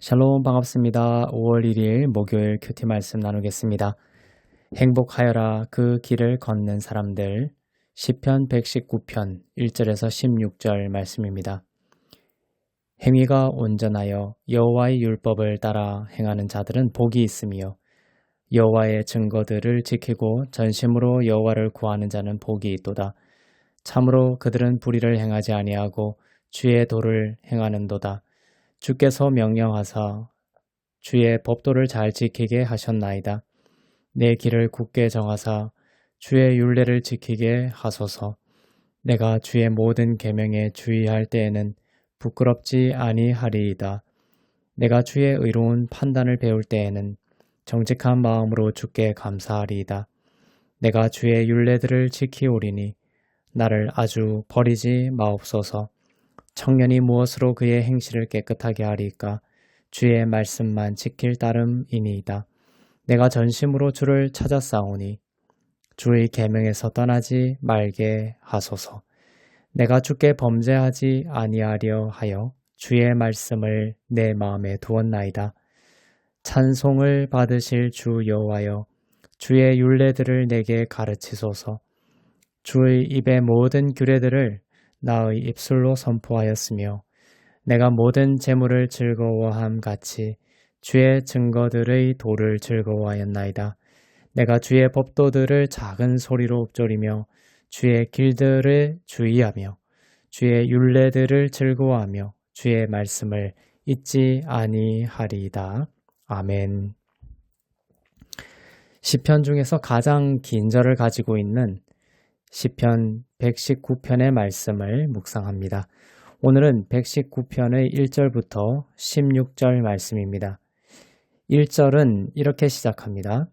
샬롬 반갑습니다. 5월 1일 목요일 큐티 말씀 나누겠습니다. 행복하여라 그 길을 걷는 사람들 시편 119편 1절에서 16절 말씀입니다. 행위가 온전하여 여호와의 율법을 따라 행하는 자들은 복이 있으며 여호와의 증거들을 지키고 전심으로 여호와를 구하는 자는 복이 있도다. 참으로 그들은 불의를 행하지 아니하고 주의 도를 행하는도다. 주께서 명령하사 주의 법도를 잘 지키게 하셨나이다. 내 길을 굳게 정하사 주의 율례를 지키게 하소서. 내가 주의 모든 계명에 주의할 때에는 부끄럽지 아니하리이다. 내가 주의 의로운 판단을 배울 때에는 정직한 마음으로 주께 감사하리이다. 내가 주의 율례들을 지키오리니 나를 아주 버리지 마옵소서. 청년이 무엇으로 그의 행실을 깨끗하게 하리까? 주의 말씀만 지킬 따름이니이다. 내가 전심으로 주를 찾았사오니 주의 계명에서 떠나지 말게 하소서. 내가 주께 범죄하지 아니하려 하여 주의 말씀을 내 마음에 두었나이다. 찬송을 받으실 주 여호와여, 주의 율례들을 내게 가르치소서. 주의 입의 모든 규례들을 나의 입술로 선포하였으며 내가 모든 재물을 즐거워함 같이 주의 증거들의 도를 즐거워하였나이다. 내가 주의 법도들을 작은 소리로 읊조리며 주의 길들을 주의하며 주의 율례들을 즐거워하며 주의 말씀을 잊지 아니하리이다. 아멘. 시편 중에서 가장 긴 절을 가지고 있는 시편 119편의 말씀을 묵상합니다. 오늘은 119편의 1절부터 16절 말씀입니다. 1절은 이렇게 시작합니다.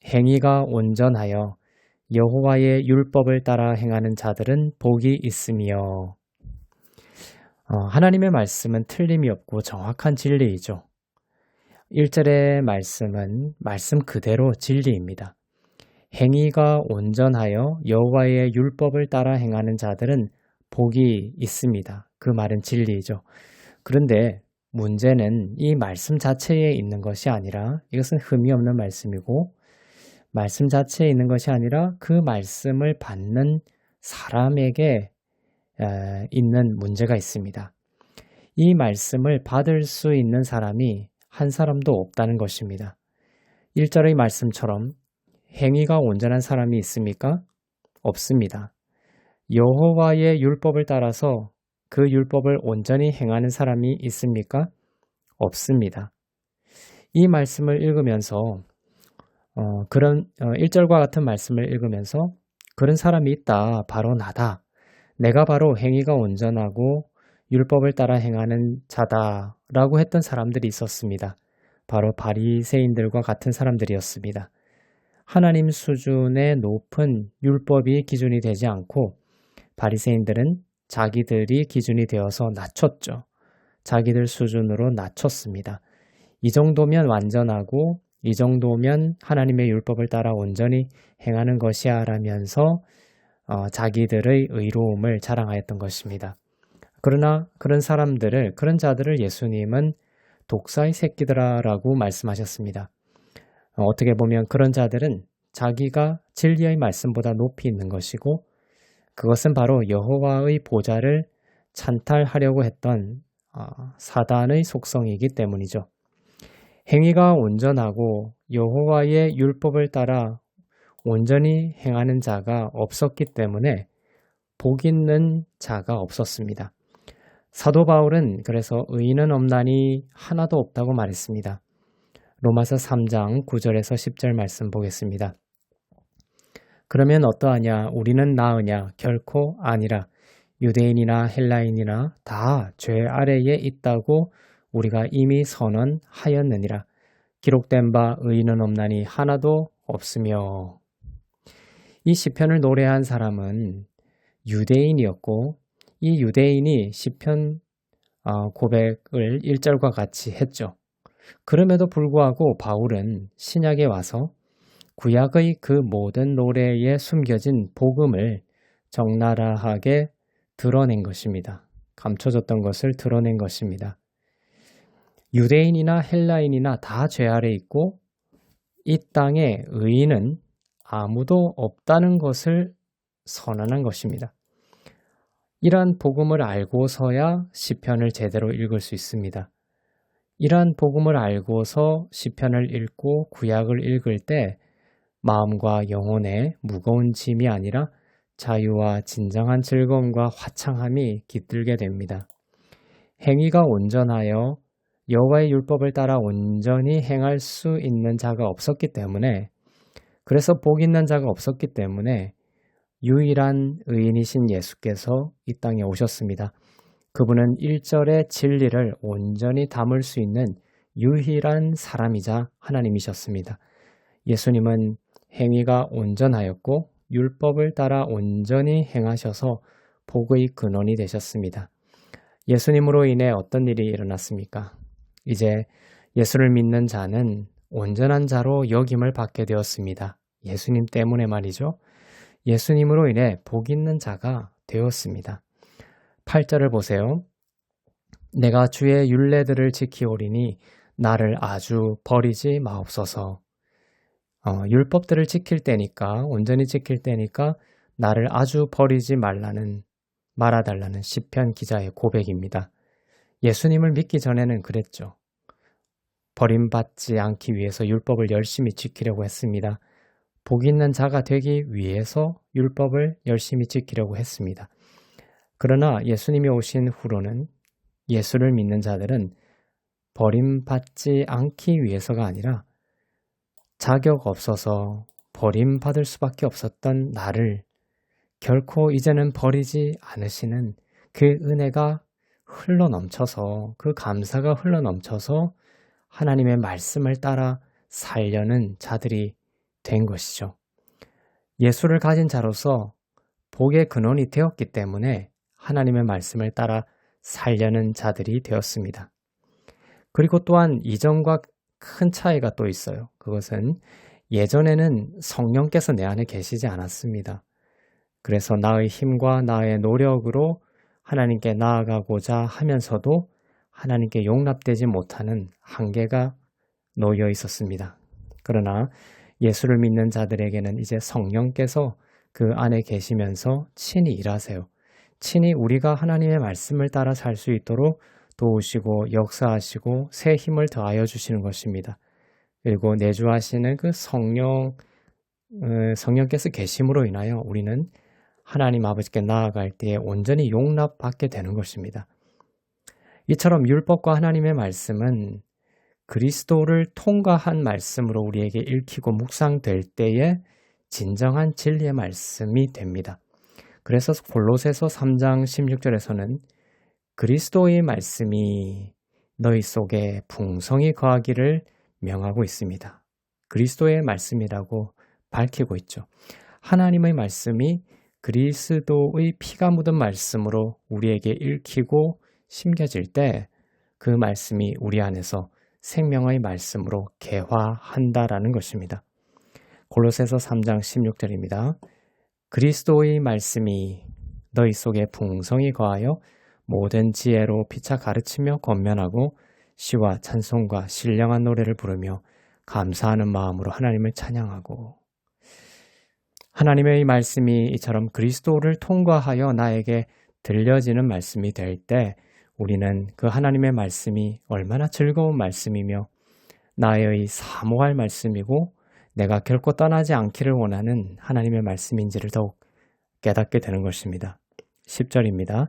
행위가 온전하여 여호와의 율법을 따라 행하는 자들은 복이 있으며. 하나님의 말씀은 틀림이 없고 정확한 진리이죠. 1절의 말씀은 말씀 그대로 진리입니다. 행위가 온전하여 여호와의 율법을 따라 행하는 자들은 복이 있습니다. 그 말은 진리이죠. 그런데 문제는 이 말씀 자체에 있는 것이 아니라 이것은 흠이 없는 말씀이고 말씀 자체에 있는 것이 아니라 그 말씀을 받는 사람에게 있는 문제가 있습니다. 이 말씀을 받을 수 있는 사람이 한 사람도 없다는 것입니다. 1절의 말씀처럼 행위가 온전한 사람이 있습니까? 없습니다. 여호와의 율법을 따라서 그 율법을 온전히 행하는 사람이 있습니까? 없습니다. 이 말씀을 읽으면서 그런 1절과 같은 말씀을 읽으면서 그런 사람이 있다. 바로 나다. 내가 바로 행위가 온전하고 율법을 따라 행하는 자다라고 했던 사람들이 있었습니다. 바로 바리새인들과 같은 사람들이었습니다. 하나님 수준의 높은 율법이 기준이 되지 않고 바리새인들은 자기들이 기준이 되어서 낮췄죠. 자기들 수준으로 낮췄습니다. 이 정도면 완전하고 이 정도면 하나님의 율법을 따라 온전히 행하는 것이야 라면서 자기들의 의로움을 자랑하였던 것입니다. 그러나 그런 자들을 예수님은 독사의 새끼들아라고 말씀하셨습니다. 어떻게 보면 그런 자들은 자기가 진리의 말씀보다 높이 있는 것이고 그것은 바로 여호와의 보좌를 찬탈하려고 했던 사단의 속성이기 때문이죠. 행위가 온전하고 여호와의 율법을 따라 온전히 행하는 자가 없었기 때문에 복 있는 자가 없었습니다. 사도 바울은 그래서 의인은 없나니 하나도 없다고 말했습니다. 로마서 3장 9절에서 10절 말씀 보겠습니다. 그러면 어떠하냐? 우리는 나으냐? 결코 아니라 유대인이나 헬라인이나 다 죄 아래에 있다고 우리가 이미 선언하였느니라. 기록된 바 의인은 없나니 하나도 없으며. 이 시편을 노래한 사람은 유대인이었고 이 유대인이 시편 고백을 1절과 같이 했죠. 그럼에도 불구하고 바울은 신약에 와서 구약의 그 모든 노래에 숨겨진 복음을 적나라하게 드러낸 것입니다. 감춰졌던 것을 드러낸 것입니다. 유대인이나 헬라인이나 다 죄 아래 있고 이 땅에 의인은 아무도 없다는 것을 선언한 것입니다. 이러한 복음을 알고서야 시편을 제대로 읽을 수 있습니다. 이러한 복음을 알고서 시편을 읽고 구약을 읽을 때 마음과 영혼에 무거운 짐이 아니라 자유와 진정한 즐거움과 화창함이 깃들게 됩니다. 행위가 온전하여 여호와의 율법을 따라 온전히 행할 수 있는 자가 없었기 때문에, 그래서 복 있는 자가 없었기 때문에 유일한 의인이신 예수께서 이 땅에 오셨습니다. 그분은 1절의 진리를 온전히 담을 수 있는 유일한 사람이자 하나님이셨습니다. 예수님은 행위가 온전하였고 율법을 따라 온전히 행하셔서 복의 근원이 되셨습니다. 예수님으로 인해 어떤 일이 일어났습니까? 이제 예수를 믿는 자는 온전한 자로 여김을 받게 되었습니다. 예수님 때문에 말이죠. 예수님으로 인해 복 있는 자가 되었습니다. 8절을 보세요. 내가 주의 율례들을 지키오리니 나를 아주 버리지 마옵소서. 율법들을 지킬 때니까, 온전히 지킬 때니까 나를 아주 버리지 말아달라는 시편 기자의 고백입니다. 예수님을 믿기 전에는 그랬죠. 버림받지 않기 위해서 율법을 열심히 지키려고 했습니다. 복 있는 자가 되기 위해서 율법을 열심히 지키려고 했습니다. 그러나 예수님이 오신 후로는 예수를 믿는 자들은 버림받지 않기 위해서가 아니라 자격 없어서 버림받을 수밖에 없었던 나를 결코 이제는 버리지 않으시는 그 은혜가 흘러넘쳐서, 그 감사가 흘러넘쳐서 하나님의 말씀을 따라 살려는 자들이 된 것이죠. 예수를 가진 자로서 복의 근원이 되었기 때문에 하나님의 말씀을 따라 살려는 자들이 되었습니다. 그리고 또한 이전과 큰 차이가 또 있어요. 그것은 예전에는 성령께서 내 안에 계시지 않았습니다. 그래서 나의 힘과 나의 노력으로 하나님께 나아가고자 하면서도 하나님께 용납되지 못하는 한계가 놓여 있었습니다. 그러나 예수를 믿는 자들에게는 이제 성령께서 그 안에 계시면서 친히 일하세요. 친히 우리가 하나님의 말씀을 따라 살 수 있도록 도우시고 역사하시고 새 힘을 더하여 주시는 것입니다. 그리고 내주하시는 그 성령께서 계심으로 인하여 우리는 하나님 아버지께 나아갈 때에 온전히 용납받게 되는 것입니다. 이처럼 율법과 하나님의 말씀은 그리스도를 통과한 말씀으로 우리에게 읽히고 묵상될 때에 진정한 진리의 말씀이 됩니다. 그래서 골로새서 3장 16절에서는 그리스도의 말씀이 너희 속에 풍성히 거하기를 명하고 있습니다. 그리스도의 말씀이라고 밝히고 있죠. 하나님의 말씀이 그리스도의 피가 묻은 말씀으로 우리에게 읽히고 심겨질 때 그 말씀이 우리 안에서 생명의 말씀으로 개화한다라는 것입니다. 골로새서 3장 16절입니다. 그리스도의 말씀이 너희 속에 풍성히 거하여 모든 지혜로 피차 가르치며 권면하고 시와 찬송과 신령한 노래를 부르며 감사하는 마음으로 하나님을 찬양하고. 하나님의 말씀이 이처럼 그리스도를 통과하여 나에게 들려지는 말씀이 될 때 우리는 그 하나님의 말씀이 얼마나 즐거운 말씀이며 나의 사모할 말씀이고 내가 결코 떠나지 않기를 원하는 하나님의 말씀인지를 더욱 깨닫게 되는 것입니다. 10절입니다.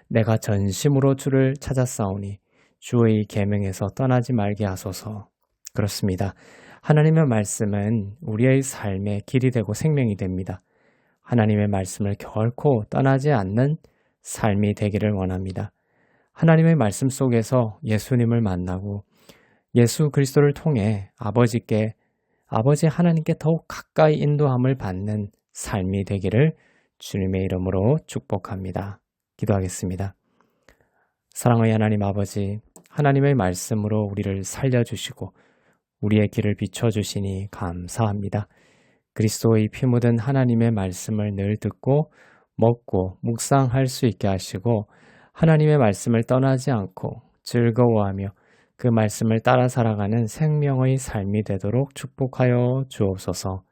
내가 전심으로 주를 찾았사오니 주의 계명에서 떠나지 말게 하소서. 그렇습니다. 하나님의 말씀은 우리의 삶의 길이 되고 생명이 됩니다. 하나님의 말씀을 결코 떠나지 않는 삶이 되기를 원합니다. 하나님의 말씀 속에서 예수님을 만나고 예수 그리스도를 통해 아버지 하나님께 더욱 가까이 인도함을 받는 삶이 되기를 주님의 이름으로 축복합니다. 기도하겠습니다. 사랑의 하나님 아버지, 하나님의 말씀으로 우리를 살려주시고 우리의 길을 비춰주시니 감사합니다. 그리스도의 피 묻은 하나님의 말씀을 늘 듣고 먹고 묵상할 수 있게 하시고 하나님의 말씀을 떠나지 않고 즐거워하며 그 말씀을 따라 살아가는 생명의 삶이 되도록 축복하여 주옵소서.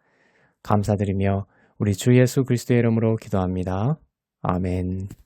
감사드리며 우리 주 예수 그리스도의 이름으로 기도합니다. 아멘.